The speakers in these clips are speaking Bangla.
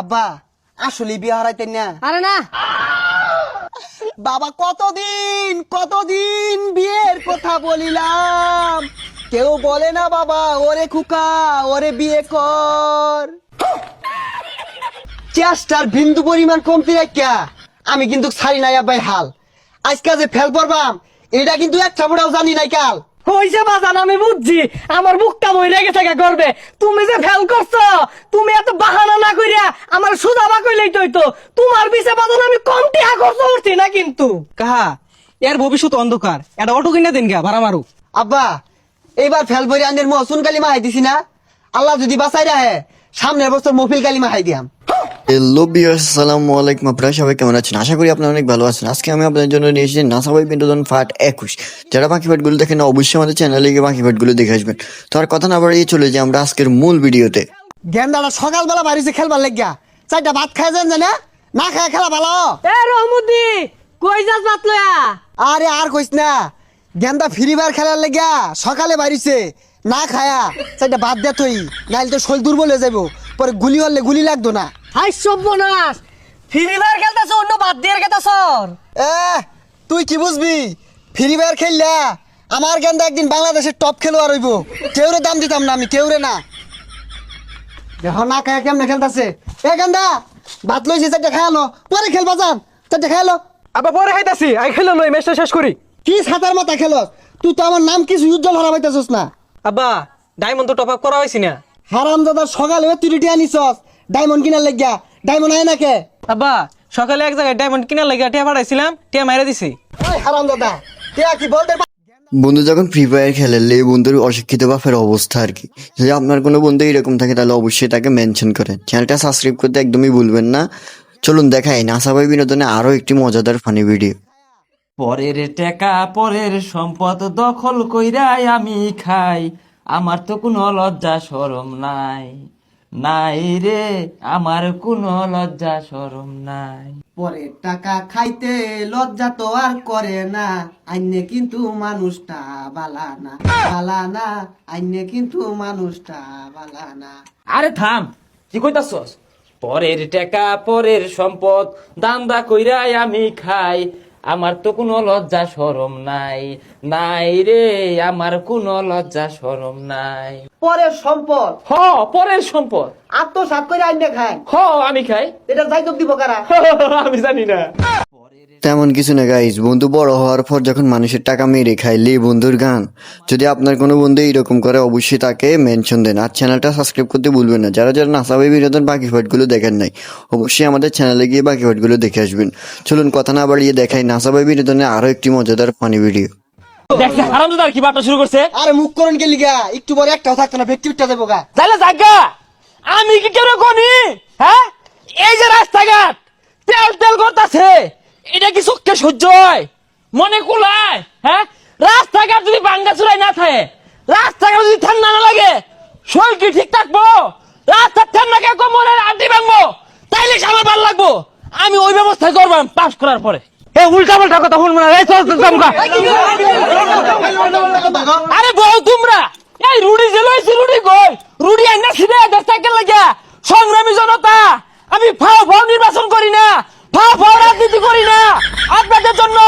আব্বা আসলে বিয়ে হারাইতেন না? আরে না, বাবা কতদিন কতদিন বিয়ের কথা বলিলাম, কেউ বলে না বাবা ওরে খুকা ওরে বিয়ে কর। চেষ্টার বিন্দু পরিমাণ কমতি রাখিয়া আমি কিন্তু ছাড়ি নাই আব্বাই হাল। আজকে যে ফেল পড়বাম এটা কিন্তু একটা বড়াও জানি নাই কাল। হইছে বাজান, আমি বুঝছি আমার বুকটা বইরে গেছে করবে। তুমি যে ফেল করছো, তুমি এত বাহানা না কইরা আমার সুজাবা কইলেই তো তোমার পিছে বাজান আমি কম টিহা খরচ করছি না কিন্তু। কাহা এর ভবিষ্যৎ অন্ধকার, এটা অটো কিনা দেন গা ভাড়া মারু। আব্বা এইবার ফেল পরে আনের মহসুন কালি মাহাই দিছি না, আল্লাহ যদি বাঁচাই রাহে সামনের বছর মফিল কালি মাহাই দিয়াম। হ্যালো ভিউয়ার্স, আসসালামু আলাইকুম। আপনারা সবাই কেমন আছেন? আশা করি আপনারা অনেক ভালো আছেন। আজকে আমি আপনাদের জন্য নিয়ে এসেছি নাসা ভাই বিনোদন পার্ট 21। যারা বাকি পার্টগুলো দেখেন না, অবশ্যই আমাদের চ্যানেলে গিয়ে বাকি পার্টগুলো দেখে আসবেন। তো আর কথা না বাড়িয়ে চলে যাই আমরা আজকের মূল ভিডিওতে। গেন্দাটা সকালবেলা বাড়িছে খেলবার লাগিয়া, চারটা ভাত খাই যান জানে না খায় খেলা ভালো। এ রহমুদ্দি, কই যাস ভাত লয়া? আরে আর কইস না, গেন্দা ফ্রিবার খেলার লাগিয়া সকালে বাড়িছে না খায়া চারটা ভাত দে তুই, নাইলে তো শরীর দুর্বল হয়ে যাবো, পরে গুলি হলে গুলি লাগতো না। হাই সর্বনাশ, ফিরিবার খেলতাছ অন্য বাদ দিয়ে খেলতাছ। তুই কি বুঝবি, ফ্রিবার খেললা আমার গেন্দা একদিন বাংলাদেশের টপ খেলোয়াড় হইব। কেউরে দাম দিতাম না আমি, কেউরে না। দেখো না খায়া কেমনে খেলতাছে। এ গেন্দা ভাত লইছি চারটা খায়ালো, পরে খেলবা যান, চারটা খায়ালো। আবার পরে খাইতাছি, আই খেলো লই ম্যাচটা শেষ করি। কি সাতার মাথা খেলস তুই, তো আমার নাম কিছু উজ্জ্বল হারাবাইতেছস না। আব্বা ডায়মন্ড তো টপ আপ করা হয়েছি না। হারাম দাদা সকালে তুই রিটি আনিছস ডায়মন্ড কিনার লাগিয়া, ডায়মন্ড আয় না কে? আব্বা সকালে এক জায়গায় ডায়মন্ড কিনার লাগিয়া টিয়া পাঠাইছিলাম, টিয়া মাইরা দিছি। ওই হারাম দাদা কে কি বলতে বন্ধু যখন ফ্রি ফায়ার খেলে বন্ধুর অশিক্ষিত বাপের অবস্থা আর কি। যদি আপনার কোনো বন্ধু এরকম থাকে তাহলে অবশ্যই তাকে মেনশন করেন। চ্যানেলটা সাবস্ক্রাইব করতে একদমই ভুলবেন না। চলুন দেখাই নাসা ভাই বিনোদনে আরো একটি মজাদার ফানি ভিডিও। পরের টাকা পরের সম্পদ দখল কইরাই আমি খাই, আমার তো কোনো লজ্জা শরম নাই, নাই রে আমার কোনো লজ্জা শরম নাই। পরে টাকা খাইতে লজ্জা তো আর করে না, আইনে কিন্তু মানুষটা বালা না, বালা না, আইনে কিন্তু মানুষটা বালা না। আরে থাম, কি কইতাছস? পরের টাকা পরের সম্পদ দান্দা কইরাই আমি খাই, আমার তো কোনো লজ্জা শরম নাই, নাই রে আমার কোনো লজ্জা শরম নাই। পরের সম্পদ হ পরের সম্পদ, আত্মসাৎ করে আইনে খায়, হ আমি খাই। এটা যাইতো দিব কারা? আমি জানি না। তেমন কিছু না গাইজ, বন্ধু বড় হওয়ার পর যখন মানুষের টাকা মেরে খায় বন্ধুর গান। যদি আপনার কোনো বন্ধু এইরকম করে অবশ্যই তাকে মেনশন দেন। আর চ্যানেলটা সাবস্ক্রাইব করতে ভুলবেন না। যারা যারা নাসা ভাই বিনোদন বাকি পার্টগুলো দেখেন নাই, অবশ্যই আমাদের চ্যানেলে গিয়ে বাকি পার্টগুলো দেখে আসবেন। চলুন কথা না বাড়িয়ে দেখাই নাসা ভাই বিনোদনের আরো একটি মজাদার ফানি ভিডিও। দেখছে হারামজাদা কি বার্তা শুরু করছে। আরে মুখ করেন কে লিগা, একটু পরে একটাও থাকতো না, ব্যক্তিটা দেবো গা। তাহলে জাগা আমি কি কেন কোনি? হ্যাঁ, এই যে রাস্তাঘাট তেল তেল করতেছে, এটা কি চোখে সহ্য হয়? মনে কুলায়? হ্যাঁ, রাস্তাঘাট যদি ভাঙ্গা চুরাই না থাকে, রাস্তাঘাট যদি ঠান্ডা না লাগে, শরীর কি ঠিক থাকবো? রাস্তার ঠান্ডা কে কোমরের আড্ডি ভাঙবো, তাইলে আমার ভালো লাগবো। আমি ওই ব্যবস্থা করবাম পাস করার পরে। এ উল্টা পাল্টা কথা শুনবো না। আরে বউ তোমরা, এই রুডি যে লইছি রুডি কই? রুডি আইনা ছিড়ে সাইকেল লাগা সংগ্রামী জনতা, আমি ফাও ফাও নির্বাচন করি না, ফাও ফাও রাজনীতি করি না। আপনাদের জন্য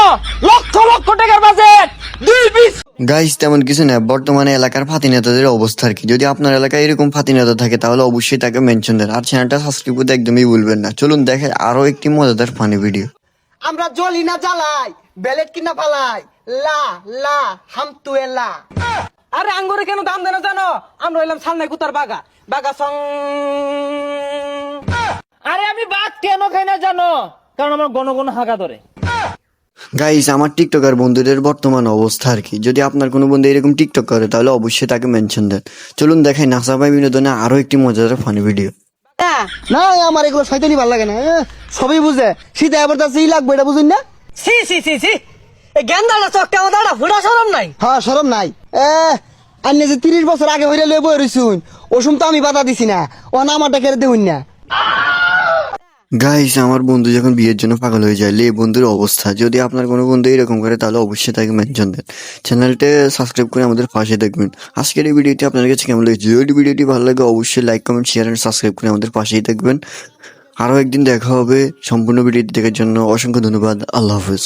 লক্ষ লক্ষ টাকার বাজেট, 2 পিস। গাইজ তেমন কিছু না, বর্তমানে এলাকার ফাতি নেতাদের অবস্থা আর কি। যদি আপনার এলাকায় এরকম ফাতি নেতা থাকে তাহলে অবশ্যই তাকে মেনশন দেন। আর চ্যানেলটা সাবস্ক্রাইব করতে একদমই ভুলবেন না। চলুন দেখে আরো একটি মজাদার ফানি ভিডিও। আমরা জ্বলি না জ্বালাই, ব্যালেট কিনা ফালাই, লা লা হাম তুয়ে লা। আরে আঙ্গুরে কেন দাম দেন জানো? আমরা হইলাম সালনাই কুতার বাগা বাগা সং। আরে আমি বাদ কেন খাই না জানো? কারণ আমার গণ গণ হাগা ধরে। গাইস আমার টিকটকার বন্ধুদের বর্তমান অবস্থা আর কি। যদি আপনার কোনো বন্ধু এরকম টিকটক করে তাহলে অবশ্যই তাকে মেনশন দেন। চলুন দেখাই নাসা ভাই বিনোদনে আরো একটি মজাদার ফানি ভিডিও। না আমার এগুলো শয়তানি ভাল লাগে না, সবই বুঝে শীতে এবার তার লাগবে এটা বুঝুন না। সি সি সি সি, এই গেন্দাটা চোখটা আমার ফুটা শরম নাই। হ্যাঁ সরম নাই। আন্নে যে 30 বছর আগে হইলে লয়ে বই রইছুন, ওসুম তো আমি বাধা দিছি না, ও না আমারটা কেড়ে দেউন না। গাইস আমার বন্ধু যখন বিয়ের জন্য পাগল হয়ে যায় বন্ধুর অবস্থা। যদি আপনার কোনো বন্ধু এরকম করে তাহলে অবশ্যই তাকে মেনশন দেন। চ্যানেলটা সাবস্ক্রাইব করে আমাদের পাশে দেখবেন। আজকের এই ভিডিওটি আপনার কাছে কেমন লেগেছে? যদি ভিডিওটি ভালো লাগে অবশ্যই like comment share and subscribe করে আমাদের পাশেই থাকবেন। আরও একদিন দেখা হবে। সম্পূর্ণ ভিডিওটি দেখার জন্য অসংখ্য ধন্যবাদ। আল্লাহ হাফিজ।